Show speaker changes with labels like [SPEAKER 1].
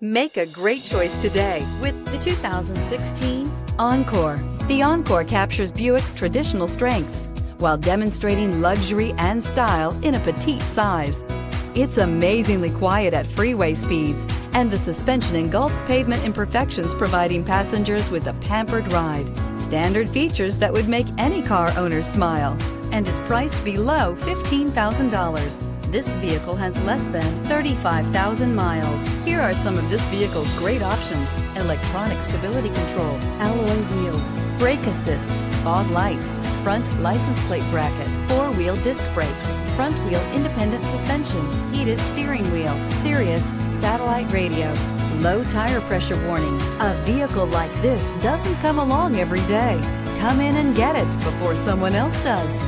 [SPEAKER 1] Make a great choice today with the 2016 Encore. The Encore captures Buick's traditional strengths while demonstrating luxury and style in a petite size. It's amazingly quiet at freeway speeds, and the suspension engulfs pavement imperfections, providing passengers with a pampered ride. Standard features that would make any car owner smile, and is priced below $15,000. This vehicle has less than 35,000 miles. Here are some of this vehicle's great options: electronic stability control, alloy wheels, brake assist, fog lights, front license plate bracket, four-wheel disc brakes, front wheel independent suspension, heated steering wheel, Sirius satellite radio, low tire pressure warning. A vehicle like this doesn't come along every day. Come in and get it before someone else does.